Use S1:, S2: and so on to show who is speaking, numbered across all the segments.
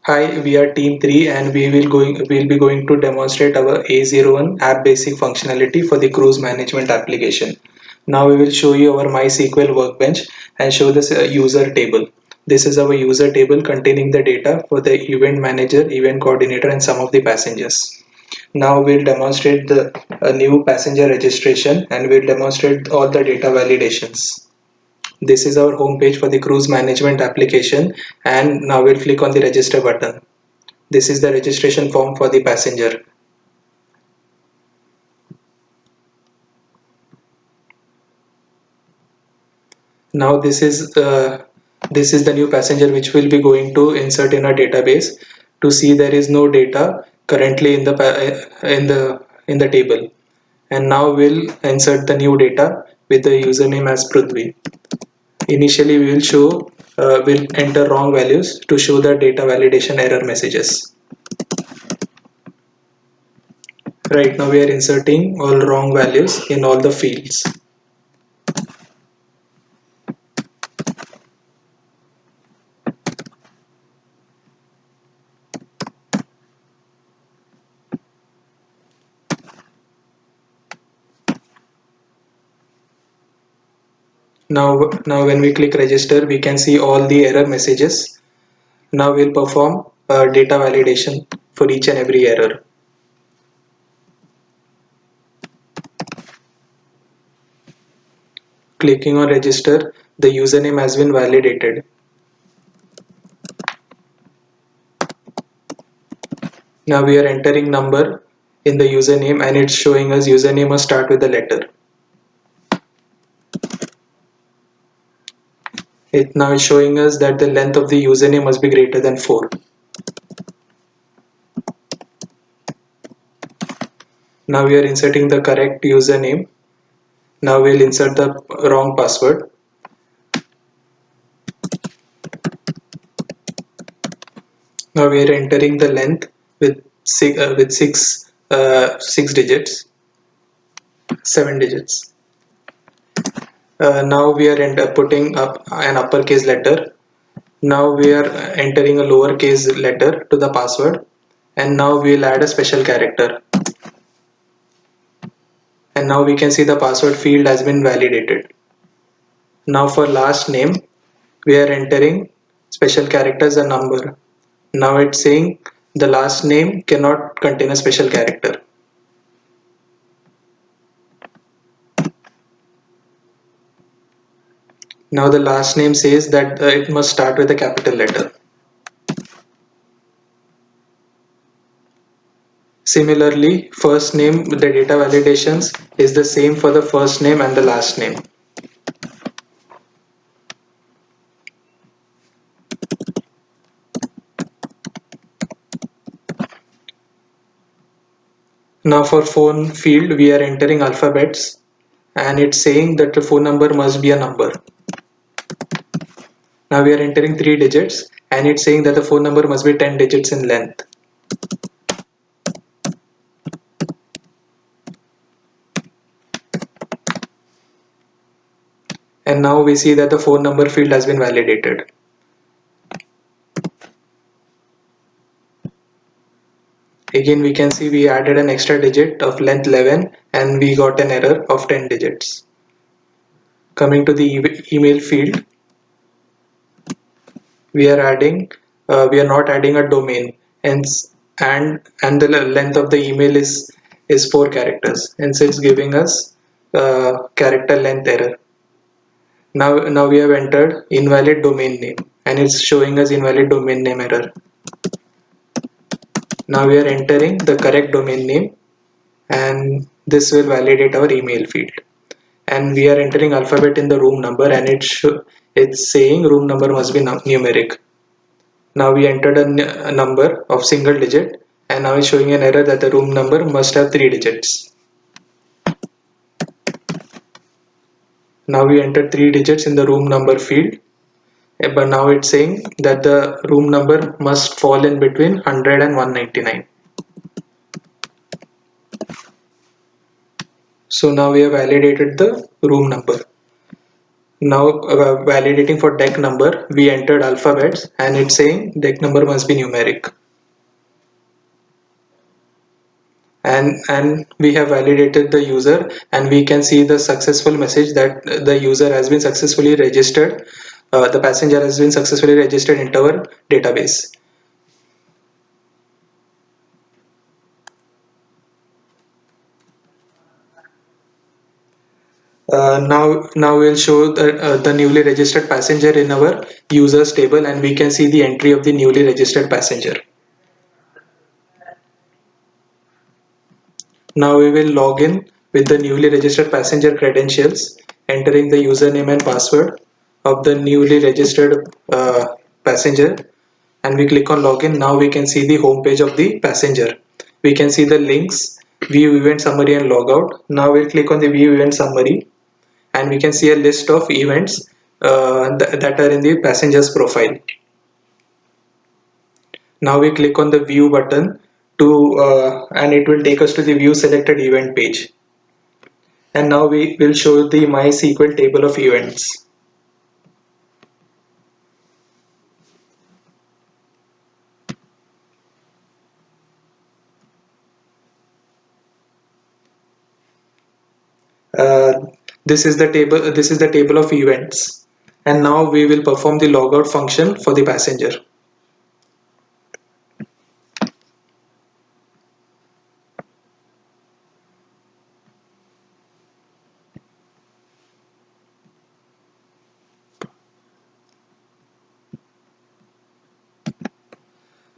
S1: Hi, we are Team 3 and we'll be going to demonstrate our A01 app basic functionality for the cruise management application. Now we will show you our MySQL workbench and show this user table. This is our user table containing the data for the event manager, event coordinator and some of the passengers. Now we'll demonstrate the new passenger registration and we'll demonstrate all the data validations. This is our home page for the cruise management application, and now we'll click on the register button. This is the registration form for the passenger. Now this is the new passenger which we'll be going to insert in our database. To see there is no data currently in the table, and now we'll insert the new data with the username as Prithvi. Initially we'll enter wrong values to show the data validation error messages. Right now we are inserting all wrong values in all the fields. Now when we click register, we can see all the error messages. Now we'll perform data validation for each and every error. Clicking on register, the username has been validated. Now we are entering number in the username and it's showing us username must start with the letter. It now is showing us that the length of the username must be greater than 4. Now we are inserting the correct username. Now we'll insert the wrong password. Now we are entering the length with six digits, 7 digits. Now we are putting up an uppercase letter. Now we are entering a lowercase letter to the password, and now we'll add a special character. And now we can see the password field has been validated. Now for last name, we are entering special characters and number. Now it's saying the last name cannot contain a special character. Now the last name says that it must start with a capital letter. Similarly, first name, the data validations is the same for the first name and the last name. Now for phone field, we are entering alphabets and it's saying that the phone number must be a number. Now we are entering 3 digits and it's saying that the phone number must be 10 digits in length. And now we see that the phone number field has been validated. Again, we can see we added an extra digit of length 11 and we got an error of 10 digits. Coming to the email field, we are adding, we are not adding a domain, and the length of the email is 4 characters, and so it's giving us character length error. Now we have entered invalid domain name, and it's showing us invalid domain name error. Now we are entering the correct domain name, and this will validate our email field. And we are entering alphabet in the room number, and it's saying room number must be numeric. Now we entered a number of single digit, and now it's showing an error that the room number must have 3 digits. Now we entered 3 digits in the room number field, but now it's saying that the room number must fall in between 100 and 199. So now we have validated the room number. Now validating for deck number, we entered alphabets and it's saying deck number must be numeric. And we have validated the user, and we can see the successful message that the user has been successfully registered. The passenger has been successfully registered into our database. Now we'll show the newly registered passenger in our users table, and we can see the entry of the newly registered passenger. Now we will log in with the newly registered passenger credentials, entering the username and password of the newly registered passenger, and we click on login. Now we can see the home page of the passenger. We can see the links, view event summary and logout. Now we'll click on the view event summary, and we can see a list of events that are in the passenger's profile. Now we click on the view button to and it will take us to the view selected event page. And now we will show the MySQL table of events. Uh, this is the table of events. And now we will perform the logout function for the passenger.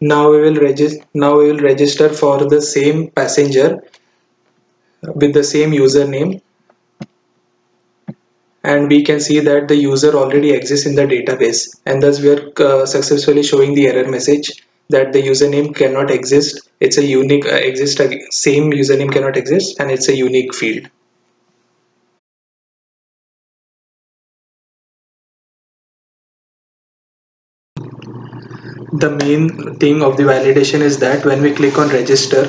S1: Now we will register for the same passenger with the same username, and we can see that the user already exists in the database, and thus we are successfully showing the error message that the username cannot exist. It's a unique same username cannot exist, and it's a unique field. The main thing of the validation is that when we click on register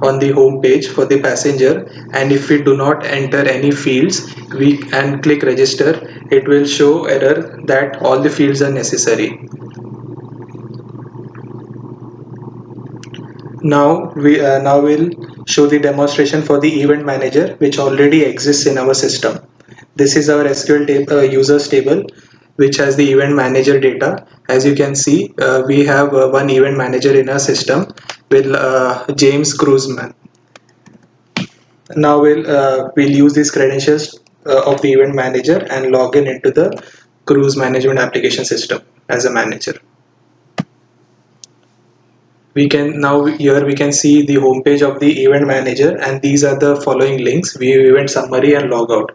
S1: on the home page for the passenger, and if we do not enter any fields we and click register, it will show error that all the fields are necessary. Now we'll show the demonstration for the event manager which already exists in our system. This is our SQL users table which has the event manager data. As you can see, we have one event manager in our system with James Cruzman. Now we'll use these credentials of the event manager and log in into the cruise management application system as a manager. We can now here we can see the homepage of the event manager, and these are the following links: view event summary and logout.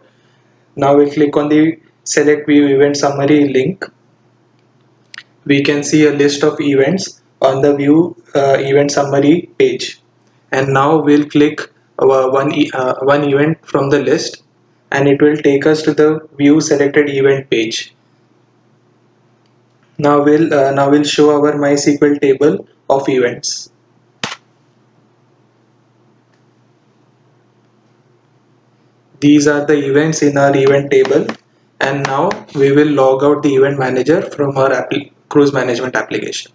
S1: Now we click on the select view event summary link. We can see a list of events on the view event summary page, and now we'll click one event from the list, and it will take us to the view selected event page. Now we'll show our MySQL table of events. These are the events in our event table, and now we will log out the event manager from our cruise management application.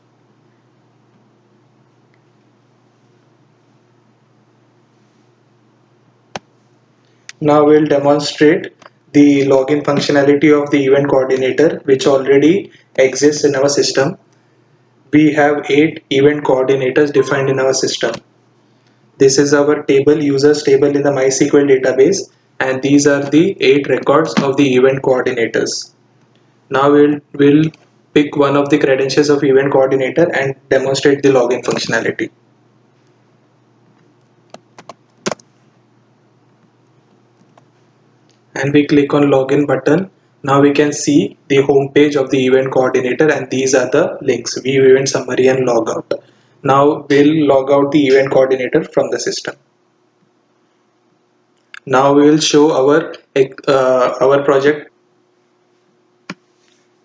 S1: Now we'll demonstrate the login functionality of the event coordinator which already exists in our system. We have 8 event coordinators defined in our system. This is our table users table in the MySQL database, and these are the 8 records of the event coordinators. Now we'll pick one of the credentials of event coordinator and demonstrate the login functionality. And we click on login button. Now we can see the home page of the event coordinator, and these are the links: view event summary and logout. Now we'll log out the event coordinator from the system. Now we will show our project.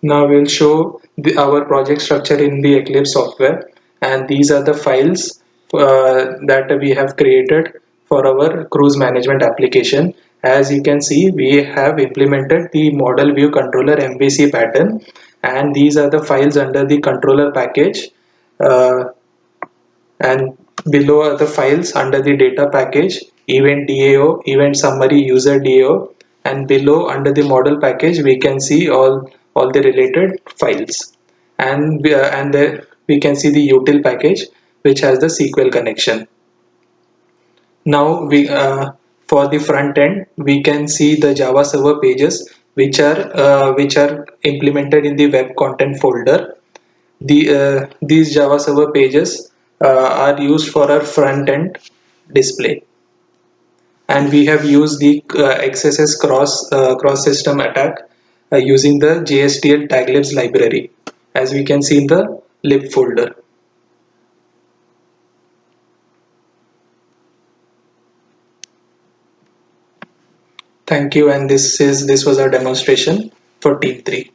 S1: Now we'll show our project structure in the Eclipse software, and these are the files that we have created for our cruise management application. As you can see, we have implemented the model view controller MVC pattern, and these are the files under the controller package, uh, and below are the files under the data package, event DAO, event summary, user DAO, and below under the model package we can see all the related files, and there we can see the util package which has the SQL connection. Now we for the front end we can see the Java server pages which are implemented in the web content folder. These Java server pages are used for our front end display, and we have used the XSS cross system attack using the JSTL taglibs library, as we can see in the lib folder. Thank you, and this was our demonstration for Team 3.